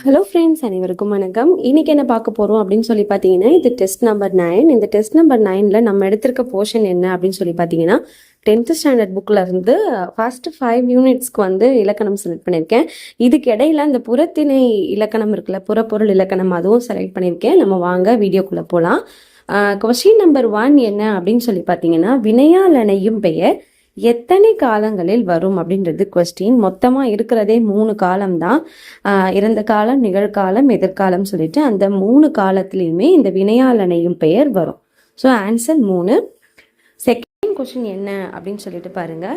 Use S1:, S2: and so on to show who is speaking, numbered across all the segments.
S1: Hello friends, அனைவருக்கும் வணக்கம். இன்னைக்கு என்ன பார்க்க போகிறோம் அப்படின்னு சொல்லி பார்த்தீங்கன்னா, இது டெஸ்ட் நம்பர் 9. இந்த டெஸ்ட் நம்பர் 9ல் நம்ம எடுத்திருக்க போர்ஷன் என்ன அப்படின்னு சொல்லி பார்த்தீங்கன்னா, 10th ஸ்டாண்டர்ட் புக்கில் இருந்து ஃபர்ஸ்ட் 5 யூனிட்ஸ்க்கு வந்து இலக்கணம் செலக்ட் பண்ணியிருக்கேன். இதுக்கு இடையில இந்த புறத்திணை இலக்கணம் இருக்குல்ல, புறப்பொருள் இலக்கணம், அதுவும் செலக்ட் பண்ணியிருக்கேன். நம்ம வாங்க வீடியோக்குள்ளே போகலாம். கொஸ்டின் நம்பர் 1 என்ன அப்படின்னு சொல்லி பார்த்தீங்கன்னா, வினையால் அணையும் பெயர் எத்தனை காலங்களில் வரும் அப்படின்றது கொஸ்டின். மொத்தமாக இருக்கிறதே 3 காலம் தான். இறந்த காலம், நிகழ்காலம், எதிர்காலம் சொல்லிட்டு அந்த 3 காலத்திலையுமே இந்த வினையால் அணையும் பெயர் வரும். So answer 3. செகண்ட் கொஸ்டின் என்ன அப்படின்னு சொல்லிட்டு பாருங்க.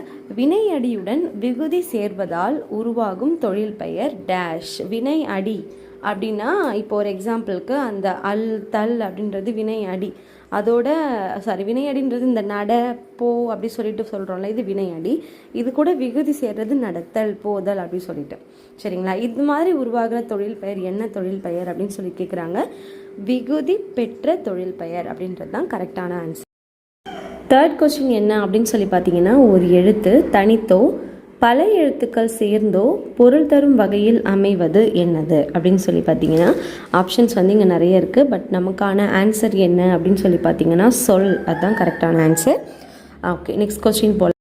S1: வினை அடியுடன் விகுதி சேர்வதால் உருவாகும் தொழில் பெயர் டேஷ். வினை அடி அப்படின்னா இப்போ ஒரு எக்ஸாம்பிளுக்கு அந்த அல் தல் அப்படின்றது வினை அடி. அதோட வினையடின்றது இந்த நட போ அப்படி சொல்லிட்டு சொல்கிறோம்ல, இது வினையடி. இது கூட விகுதி சேர்றது நடத்தல், போதல் அப்படி சொல்லிட்டு. சரிங்களா? இது மாதிரி உருவாகிற தொழில் பெயர் என்ன தொழில் பெயர் அப்படின்னு சொல்லி கேட்குறாங்க. விகுதி பெற்ற தொழில் பெயர் அப்படின்றது தான் கரெக்டான ஆன்சர். தேர்ட் கொஸ்டின் என்ன அப்படின்னு சொல்லி பார்த்தீங்கன்னா, ஒரு எழுத்து தனித்தோ பல எழுத்துக்கள் சேர்ந்தோ பொருள் தரும் வகையில் அமைவது என்னது அப்படின்னு சொல்லி பார்த்தீங்கன்னா, ஆப்ஷன்ஸ் வந்து இங்கே நிறைய இருக்குது. பட் நமக்கான ஆன்சர் என்ன அப்படின்னு சொல்லி பார்த்தீங்கன்னா, சொல். அதுதான் கரெக்டான ஆன்சர். ஓகே, நெக்ஸ்ட் கொஸ்டின் போல.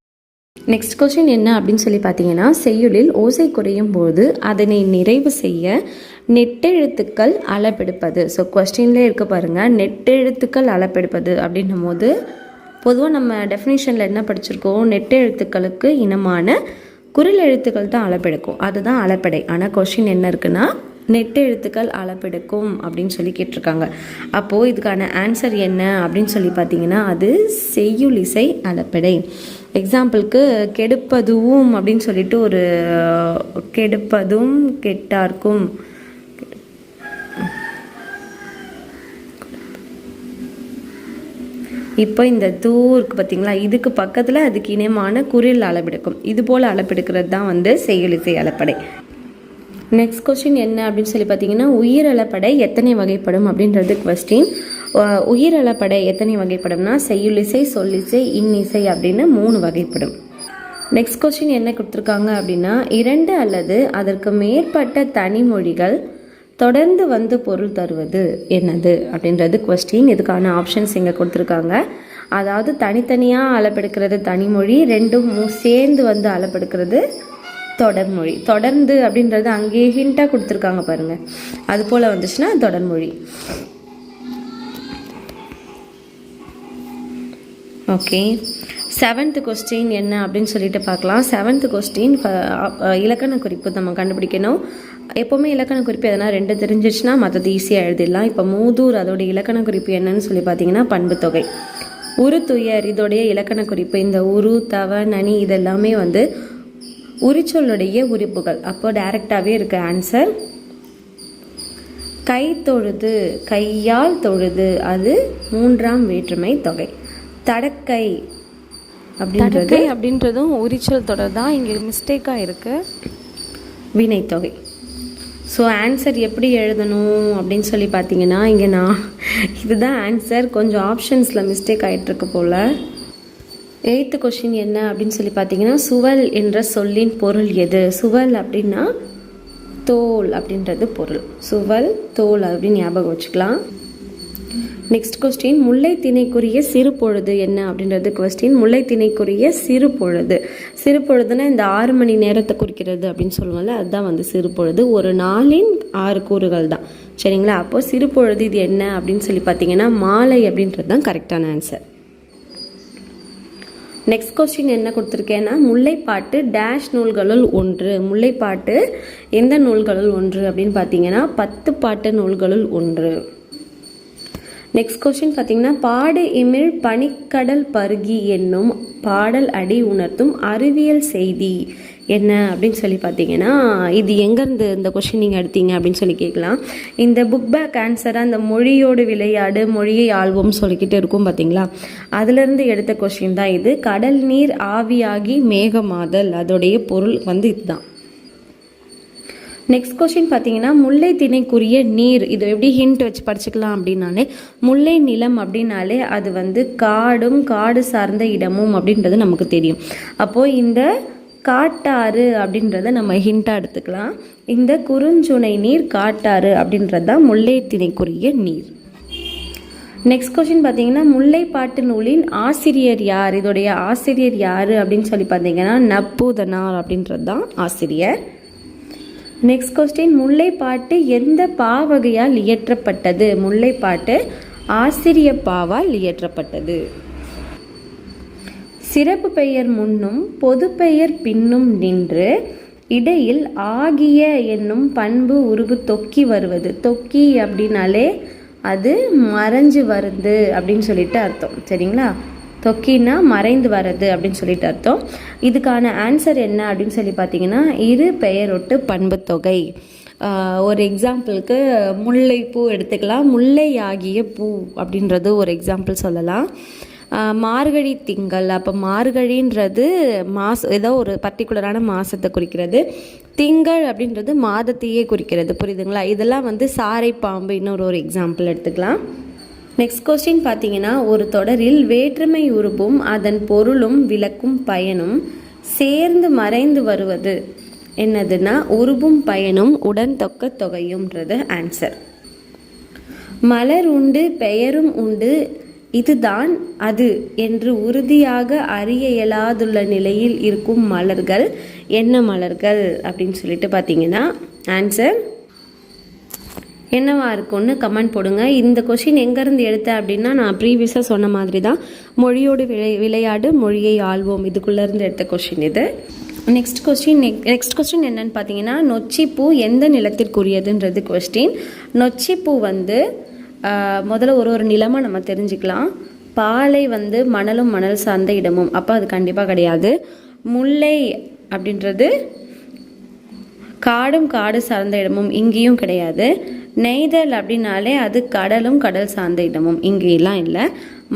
S1: நெக்ஸ்ட் கொஸ்டின் என்ன அப்படின்னு சொல்லி பார்த்தீங்கன்னா, செய்யுளில் ஓசை குறையும் போது அதனை நிறைவு செய்ய நெட்டெழுத்துக்கள் அளப்பெடுப்பது. ஸோ கொஸ்டின்லேயே இருக்க பாருங்கள், நெட்டெழுத்துக்கள் அளப்பெடுப்பது அப்படின்னும் போது பொதுவாக நம்ம டெஃபினிஷனில் என்ன படிச்சிருக்கோம், நெட்டெழுத்துக்களுக்கு இனமான குரில் எழுத்துக்கள் தான் அளப்பெடுக்கும், அதுதான் அளப்படை. ஆனால் கொஸ்டின் என்ன இருக்குன்னா, நெட்டு எழுத்துக்கள் அளப்பெடுக்கும் அப்படின்னு சொல்லி கேட்டிருக்காங்க. அப்போது இதுக்கான ஆன்சர் என்ன அப்படின்னு சொல்லி பார்த்தீங்கன்னா, அது செய்யுளிசை அளப்படை. எக்ஸாம்பிளுக்கு கெடுப்பதும் அப்படின்னு சொல்லிட்டு ஒரு கெடுப்பதும் கெட்டார்க்கும், இப்போ இந்த தூருக்கு பார்த்தீங்களா, இதுக்கு பக்கத்தில் அதுக்கு இனமான குரில் அளப்பெடுக்கும். இது போல் அளப்பெடுக்கிறது தான் வந்து செய்யுளிசை அளப்படை. நெக்ஸ்ட் கொஸ்டின் என்ன அப்படின்னு சொல்லி பார்த்தீங்கன்னா, உயிரளப்படை எத்தனை வகைப்படும் அப்படின்றது கொஸ்டின். உயிரளப்படை எத்தனை வகைப்படும்னா, செய்யுளிசை, சொல்லிசை, இன்னிசை அப்படின்னு 3 வகைப்படும். நெக்ஸ்ட் கொஸ்டின் என்ன கொடுத்துருக்காங்க அப்படின்னா, 2 அல்லது அதற்கு மேற்பட்ட தனிமொழிகள் தொடர்ந்து வந்து பொருள் தருவது என்னது அப்படின்றது கொஸ்டின். இதுக்கான ஆப்ஷன்ஸ் இங்கே கொடுத்துருக்காங்க. அதாவது தனித்தனியாக அளப்பெடுக்கிறது தனிமொழி, 2ம் சேர்ந்து வந்து அளப்பெடுக்கிறது தொடர்மொழி. தொடர்ந்து அப்படின்றது அங்கேயே ஹிண்டாக கொடுத்துருக்காங்க பாருங்கள், அது போல் வந்துச்சுன்னா தொடர்மொழி. ஓகே, 7th கொஸ்டின் என்ன அப்படின்னு சொல்லிட்டு பார்க்கலாம். 7th கொஸ்டின் இலக்கண குறிப்பு நம்ம கண்டுபிடிக்கணும். எப்போவுமே இலக்கண குறிப்பு எதனா 2 தெரிஞ்சிச்சுன்னா மற்றது ஈஸியாக எழுதிடலாம். இப்போ மூதூர் அதோடைய இலக்கண குறிப்பு என்னன்னு சொல்லி பார்த்தீங்கன்னா, பண்பு தொகை. உரு துயர் இதோடைய இலக்கண குறிப்பு. இந்த உரு, தவ, நனி இதெல்லாமே வந்து உரிச்சொல்லுடைய உறுப்புகள். அப்போ டைரக்டாகவே இருக்க ஆன்சர். கை தொழுது, கையால் தொழுது, அது 3ஆம் வேற்றுமை தொகை. தடக்கை அப்படின்றதும் உரிச்சல் தொடர் தான். இங்கே மிஸ்டேக்காக இருக்குது, வினைத்தொகை. ஸோ ஆன்சர் எப்படி எழுதணும் அப்படின்னு சொல்லி பார்த்தீங்கன்னா, இங்கே இதுதான் ஆன்சர். கொஞ்சம் ஆப்ஷன்ஸில் மிஸ்டேக் ஆகிட்டுருக்கு போல். 8th கொஸ்டின் என்ன அப்படின்னு சொல்லி பார்த்தீங்கன்னா, சுவல் என்ற சொல்லின் பொருள் எது? சுவல் அப்படின்னா தோல் அப்படின்றது பொருள். சுவல், தோல் அப்படின்னு ஞாபகம் வச்சுக்கலாம். நெக்ஸ்ட் கொஸ்டின், முல்லை திணைக்குரிய சிறு பொழுது என்ன அப்படின்றது கொஸ்டின். முல்லை திணைக்குரிய சிறு பொழுது. சிறு பொழுதுன்னா இந்த 6 மணி நேரத்தை குறிக்கிறது அப்படின்னு சொல்லுவோம்ல, அதுதான் வந்து சிறு பொழுது. ஒரு நாளின் 6 கூறுகள் தான். சரிங்களா? அப்போது சிறு பொழுது இது என்ன அப்படின்னு சொல்லி பார்த்தீங்கன்னா, மாலை அப்படின்றது தான் கரெக்டான ஆன்சர். நெக்ஸ்ட் கொஸ்டின் என்ன கொடுத்துருக்கேன்னா, முல்லைப்பாட்டு டேஷ் நூல்களுள் ஒன்று. முல்லைப்பாட்டு எந்த நூல்களுள் ஒன்று அப்படின்னு பார்த்தீங்கன்னா, 10 பாட்டு நூல்களுள் ஒன்று. நெக்ஸ்ட் கொஸ்டின் பார்த்தீங்கன்னா, பாடு இமிழ் பனிக்கடல் பருகி என்னும் பாடல் அடி உணர்த்தும் அறிவியல் செய்தி என்ன அப்படின்னு சொல்லி பார்த்தீங்கன்னா, இது எங்கேருந்து இந்த கொஸ்டின் நீங்கள் எடுத்தீங்க அப்படின்னு சொல்லி கேட்கலாம். இந்த புக் பேக் ஆன்சராக இந்த மொழியோடு விளையாடு, மொழியை ஆள்வோம் சொல்லிக்கிட்டு இருக்கும் பார்த்தீங்களா, அதுலேருந்து எடுத்த கொஸ்டின் தான் இது. கடல் நீர் ஆவியாகி மேகமாதல், அதோடைய பொருள் வந்து இதுதான். நெக்ஸ்ட் கொஸ்டின் பார்த்தீங்கன்னா, முல்லை திணைக்குரிய நீர். இது எப்படி ஹிண்ட் வச்சு படிச்சுக்கலாம் அப்படின்னாலே, முல்லை நிலம் அப்படின்னாலே அது வந்து காடும் காடு சார்ந்த இடமும் அப்படின்றது நமக்கு தெரியும். அப்போது இந்த காட்டாறு அப்படின்றத நம்ம ஹிண்டாக எடுத்துக்கலாம். இந்த குறுஞ்சுனை நீர் காட்டாறு அப்படின்றது தான் முல்லை திணைக்குரிய நீர். நெக்ஸ்ட் கொஸ்டின் பார்த்தீங்கன்னா முல்லைப்பாட்டு நூலின் ஆசிரியர் யார்? இதோடைய ஆசிரியர் யார் அப்படின்னு சொல்லி பார்த்தீங்கன்னா நப்பூதனார் அப்படின்றது தான் ஆசிரியர். நெக்ஸ்ட் கொஸ்டின் முல்லைப்பாட்டு எந்த பாவகையால் இயற்றப்பட்டது? முல்லைப்பாட்டு ஆசிரிய பாவால் இயற்றப்பட்டது. சிறப்பு பெயர் முன்னும் பொது பெயர் பின்னும் நின்று இடையில் ஆகிய என்னும் பண்பு உருவு தொக்கி வருவது. தொக்கி அப்படின்னாலே அது மறைஞ்சு வருது அப்படின்னு சொல்லிட்டு அர்த்தம். சரிங்களா? தொக்கினா மறைந்து வர்றது அப்படின்னு சொல்லிட்டு அர்த்தம். இதுக்கான ஆன்சர் என்ன அப்படின்னு சொல்லி பார்த்தீங்கன்னா இரு பெயரொட்டு பண்பு தொகை. ஒரு எக்ஸாம்பிளுக்கு முல்லைப்பூ எடுத்துக்கலாம். முல்லை ஆகிய பூ அப்படின்றது ஒரு எக்ஸாம்பிள் சொல்லலாம். மார்கழி திங்கள், அப்போ மார்கழின்றது ஏதோ ஒரு பர்டிகுலரான மாதத்தை குறிக்கிறது. திங்கள் அப்படின்றது மாதத்தையே குறிக்கிறது. புரியுதுங்களா? இதெல்லாம் சாரை பாம்பு இன்னொரு எக்ஸாம்பிள் எடுத்துக்கலாம். நெக்ஸ்ட் கொஸ்டின் பார்த்தீங்கன்னா ஒரு தொடரில் வேற்றுமை உருவும் அதன் பொருளும் விளக்கும் பயனும் சேர்ந்து மறைந்து வருவது என்னதுன்னா உருவும் பயனும் உடன் தொக்க தொகையும்ன்றது ஆன்சர். மலர் உண்டு பெயரும் உண்டு இதுதான் அது என்று உறுதியாக அறிய இயலாதுள்ள நிலையில் இருக்கும் மலர்கள் என்ன மலர்கள் அப்படின்னு சொல்லிட்டு பார்த்தீங்கன்னா ஆன்சர் என்னவா இருக்கும்னு கமெண்ட் போடுங்க. இந்த கொஷின் எங்கேருந்து எடுத்தேன் அப்படின்னா நான் ப்ரீவியஸாக சொன்ன மாதிரி தான் மொழியோடு விளையாடு மொழியை ஆள்வோம் இதுக்குள்ளேருந்து எடுத்த கொஷின் இது. நெக்ஸ்ட் கொஸ்டின் என்னன்னு பார்த்தீங்கன்னா நொச்சிப்பூ எந்த நிலத்திற்குரியதுன்றது கொஸ்டின். நொச்சிப்பூ முதல்ல ஒரு நிலமாக நம்ம தெரிஞ்சுக்கலாம். பாலை மணலும் மணல் சார்ந்த இடமும், அப்போ அது கண்டிப்பாக கிடையாது. முல்லை அப்படின்றது காடும் காடு சார்ந்த இடமும், இங்கேயும் கிடையாது. நெய்தல் அப்படின்னாலே அது கடலும் கடல் சார்ந்த இடமும், இங்கேயெல்லாம் இல்லை.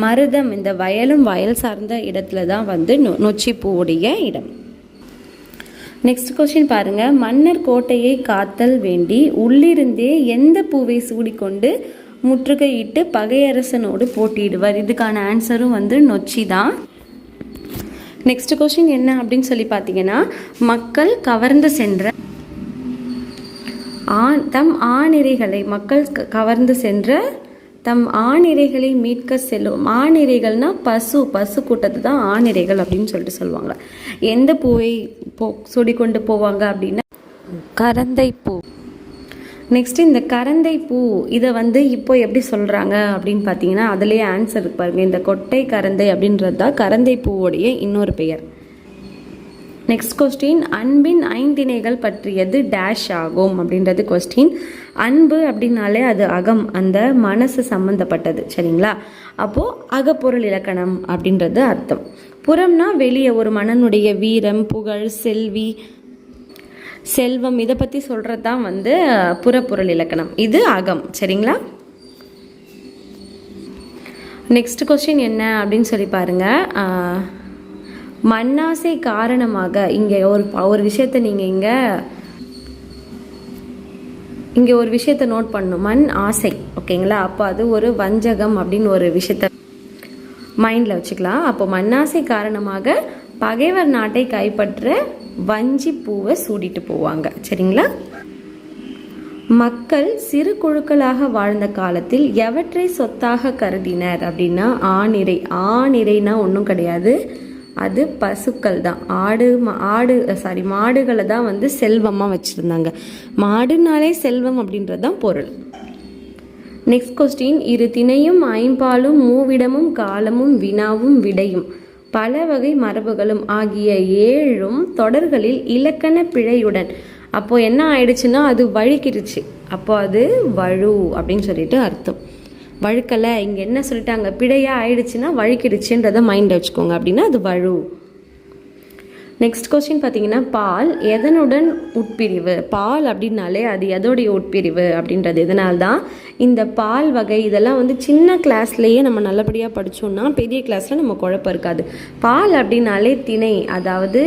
S1: மருதம் இந்த வயலும் வயல் சார்ந்த இடத்துல தான் நொச்சிப்பூவுடைய இடம். நெக்ஸ்ட் கொஸ்டின் பாருங்க. மன்னர் கோட்டையை காத்தல் வேண்டி உள்ளிருந்தே எந்த பூவை சூடிக்கொண்டு முற்றுகையிட்டு பகையரசனோடு போட்டியிடுவார்? இதுக்கான ஆன்சரும் நொச்சி தான். நெக்ஸ்ட் கொஸ்டின் என்ன அப்படின்னு சொல்லி பார்த்தீங்கன்னா மக்கள் கவர்ந்து சென்ற தம் ஆணிரைகளை மக்கள் கவர்ந்து சென்ற தம் ஆணிரைகளை மீட்க செல்லும். ஆணிரைகள்னா பசு கூட்டத்தை தான் ஆணிரைகள் அப்படின்னு சொல்லிட்டு சொல்லுவாங்க. எந்த பூவை சூடிக்கொண்டு போவாங்க அப்படின்னா கரந்தை பூ. நெக்ஸ்ட் இந்த கரந்தை பூ இதை இப்போ எப்படி சொல்கிறாங்க அப்படின்னு பார்த்தீங்கன்னா அதுலேயே ஆன்சர் இருக்கு பாருங்க. இந்த கொட்டை கரந்தை அப்படின்றது தான் கரந்தை பூவோடைய இன்னொரு பெயர். நெக்ஸ்ட் கொஸ்டின் அன்பின் ஐந்திணைகள் பற்றியது டேஷ் ஆகும் அப்படின்றது கொஸ்டின். அன்பு அப்படின்னாலே அது அகம், அந்த மனசு சம்மந்தப்பட்டது. சரிங்களா? அப்போது அகப்பொருள் இலக்கணம் அப்படின்றது அர்த்தம். புறம்னா வெளியே ஒரு மனனுடைய வீரம் புகழ் செல்வம் இதை பற்றி சொல்கிறது தான் புறப்பொருள் இலக்கணம். இது அகம். சரிங்களா? நெக்ஸ்ட் கொஸ்டின் என்ன அப்படின்னு சொல்லி பாருங்கள். மண்ணாசை காரணமாக இங்கே ஒரு விஷயத்தை நீங்கள் இங்கே ஒரு விஷயத்தை நோட் பண்ணணும். மண் ஆசை. ஓகேங்களா? அப்போ அது ஒரு வஞ்சகம் அப்படின்னு ஒரு விஷயத்த மைண்டில் வச்சுக்கலாம். அப்போ மண்ணாசை காரணமாக பகைவர் நாட்டை கைப்பற்ற வஞ்சி பூவை சூடிட்டு போவாங்க. சரிங்களா? மக்கள் சிறு குழுக்களாக வாழ்ந்த காலத்தில் எவற்றை சொத்தாக கருதினர் அப்படின்னா ஆணிரைனா ஒன்றும் கிடையாது, அது பசுக்கள் தான். மாடுகளை தான் செல்வமாக வச்சுருந்தாங்க. மாடுனாலே செல்வம் அப்படின்றது தான் பொருள். நெக்ஸ்ட் கொஸ்டின் இரு திணையும் ஐம்பாலும் மூவிடமும் காலமும் வினாவும் விடையும் பல வகை மரபுகளும் ஆகிய 7 தொடர்களில் இலக்கண பிழையுடன், அப்போ என்ன ஆயிடுச்சுன்னா அது வழுக்கிடுச்சு, அப்போ அது வழு அப்படின்னு சொல்லிட்டு அர்த்தம். வழுக்கலை, இங்கே என்ன சொல்லிட்டாங்க, பிழையாக ஆயிடுச்சுன்னா வழுக்கிடுச்சுன்றதை மைண்டில் வச்சுக்கோங்க, அப்படின்னா அது வழு. நெக்ஸ்ட் கொஸ்டின் பார்த்தீங்கன்னா பால் எதனுடன் உட்பிரிவு? பால் அப்படின்னாலே அது எதோடைய உட்பிரிவு அப்படின்றது. இதனால்தான் இந்த பால் வகை இதெல்லாம் சின்ன கிளாஸ்லேயே நம்ம நல்லபடியாக படித்தோம்னா பெரிய கிளாஸில் நம்ம குழப்பம் இருக்காது. பால் அப்படின்னாலே திணை, அதாவது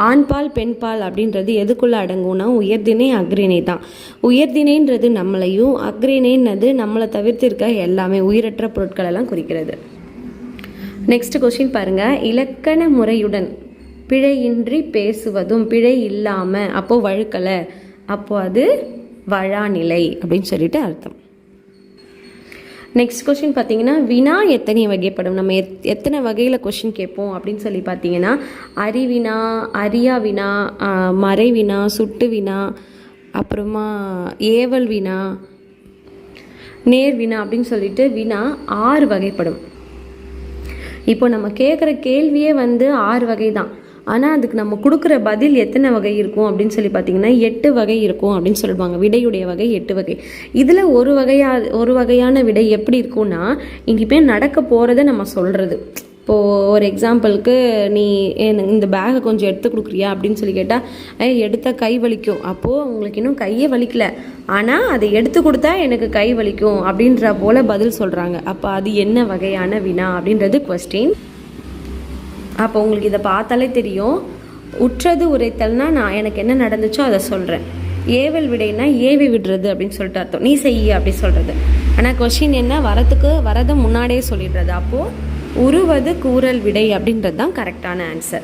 S1: ஆண் பால் பெண் பால் அப்படின்றது எதுக்குள்ளே அடங்கும்னா உயர்திணை அக்ரிணை தான். உயர்திணைன்றது நம்மளையும், அக்ரிணைன்றது நம்மளை தவிர்த்து இருக்க எல்லாமே உயிரற்ற பொருட்களெல்லாம் குறிக்கிறது. நெக்ஸ்ட் கொஸ்டின் பாருங்கள். இலக்கண முறையுடன் பிழையின்றி பேசுவதும், பிழை இல்லாமல், அப்போது வழுக்கலை, அப்போது அது வழாநிலை அப்படின்னு சொல்லிட்டு அர்த்தம். நெக்ஸ்ட் கொஸ்டின் பார்த்தீங்கன்னா, வினா எத்தனை வகைப்படும்? நம்ம எத்தனை வகையில் கொஸ்டின் கேட்போம் அப்படின்னு சொல்லி பார்த்தீங்கன்னா, அறிவினா, அறியா வினா, மறைவினா, சுட்டு வினா, அப்புறமா ஏவல் வினா, நேர் வினா அப்படின்னு சொல்லிட்டு வினா 6 வகைப்படும். இப்போ நம்ம கேட்குற கேள்வியே 6 வகை தான். ஆனால் அதுக்கு நம்ம கொடுக்குற பதில் எத்தனை வகை இருக்கும் அப்படின்னு சொல்லி பார்த்தீங்கன்னா 8 வகை இருக்கும் அப்படின்னு சொல்லுவாங்க. விடையுடைய வகை 8 வகை. இதில் ஒரு வகையான விடை எப்படி இருக்கும்னா, இனிமே நடக்க போகிறத நம்ம சொல்கிறது. இப்போது ஒரு எக்ஸாம்பிளுக்கு, நீ இந்த பேகை கொஞ்சம் எடுத்து கொடுக்குறியா அப்படின்னு சொல்லி கேட்டால், எடுத்த கை வலிக்கும். அப்போது உங்களுக்கு இன்னும் கையே வலிக்கல, ஆனால் அதை எடுத்து கொடுத்தா எனக்கு கை வலிக்கும் அப்படின்ற போல் பதில் சொல்கிறாங்க. அப்போ அது என்ன வகையான வினா அப்படின்றது கொஸ்டின். அப்போ உங்களுக்கு இதை பார்த்தாலே தெரியும். உற்றது உரைத்தல்னா எனக்கு என்ன நடந்துச்சோ அதை சொல்கிறேன். ஏவல் விடைனா ஏவி விடுறது அப்படின்னு சொல்லிட்டு அர்த்தம், நீ செய்ய அப்படி சொல்கிறது. ஆனால் கொஸ்டின் என்ன, வரதை முன்னாடியே சொல்லிடுறது. அப்போது உருவது கூறல் விடை அப்படின்றது தான் கரெக்டான ஆன்சர்.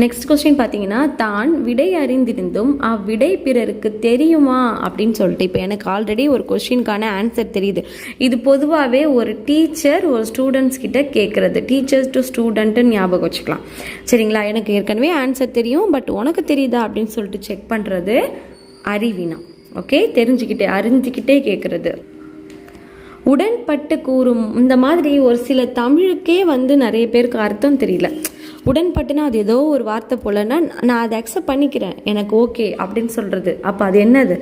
S1: நெக்ஸ்ட் கொஸ்டின் பார்த்தீங்கன்னா, தான் விடை அறிந்திருந்தும் அவ்விடை பிறருக்கு தெரியுமா அப்படின்னு சொல்லிட்டு, இப்போ எனக்கு ஆல்ரெடி ஒரு கொஸ்டினுக்கான ஆன்சர் தெரியுது. இது பொதுவாகவே ஒரு டீச்சர் ஒரு ஸ்டூடெண்ட்ஸ் கிட்ட கேட்குறது, டீச்சர்ஸ் டு ஸ்டூடெண்ட்டுன்னு ஞாபகம் வச்சுக்கலாம். சரிங்களா? எனக்கு ஏற்கனவே ஆன்சர் தெரியும், பட் உனக்கு தெரியுதா அப்படின்னு சொல்லிட்டு செக் பண்ணுறது அறிவினா. ஓகே, அறிஞ்சிக்கிட்டே கேட்குறது. உடன்பட்டு கூறும், இந்த மாதிரி ஒரு சில தமிழுக்கே நிறைய பேருக்கு அர்த்தம் தெரியல. உடன்பட்டுனா அது ஏதோ ஒரு வார்த்தை போலன்னா, நான் அதை அக்செப்ட் பண்ணிக்கிறேன், எனக்கு ஓகே அப்படின்னு சொல்கிறது. அப்போ அது என்னது?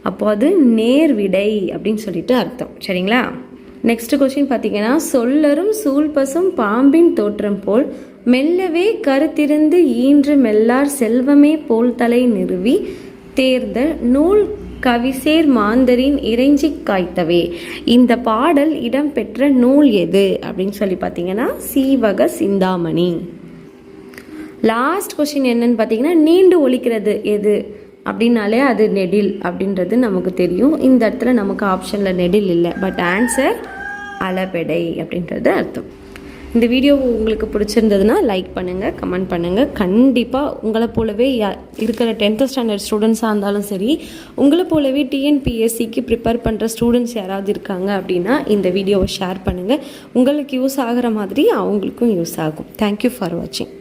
S1: அப்போ அது நேர் விடை அப்படின்னு சொல்லிட்டு அர்த்தம். சரிங்களா? நெக்ஸ்ட் கொஸ்டின் பார்த்தீங்கன்னா, சொல்லரும் சூழ்பசும் பாம்பின் தோற்றம் போல் மெல்லவே கருத்திருந்து ஈன்று மெல்லார் செல்வமே போல் தலை நிறுவி தேர்ந்த நூல் கவிசேர் மாந்தரின் இறைஞ்சி காய்த்தவே. இந்த பாடல் இடம்பெற்ற நூல் எது அப்படின்னு சொல்லி பார்த்தீங்கன்னா, சீவக சிந்தாமணி. லாஸ்ட் கொஸ்டின் என்னன்னு பார்த்தீங்கன்னா, நீண்டு ஒலிக்கிறது எது அப்படின்னாலே அது நெடில் அப்படின்றது நமக்கு தெரியும். இந்த இடத்துல நமக்கு ஆப்ஷனில் நெடில் இல்லை, பட் ஆன்சர் அளபெடை அப்படின்றது அர்த்தம். இந்த வீடியோ உங்களுக்கு பிடிச்சிருந்ததுன்னா லைக் பண்ணுங்கள், கமெண்ட் பண்ணுங்கள். கண்டிப்பாக உங்களை போலவே இருக்கிற 10th ஸ்டாண்டர்ட் ஸ்டூடெண்ட்ஸாக இருந்தாலும் சரி, உங்களை போலவே டிஎன்பிஎஸ்சிக்கு ப்ரிப்பேர் பண்ணுற ஸ்டூடெண்ட்ஸ் யாராவது இருக்காங்க அப்படின்னா இந்த வீடியோவை ஷேர் பண்ணுங்கள். உங்களுக்கு யூஸ் ஆகிற மாதிரி அவங்களுக்கும் யூஸ் ஆகும். தேங்க்யூ ஃபார் வாட்சிங்.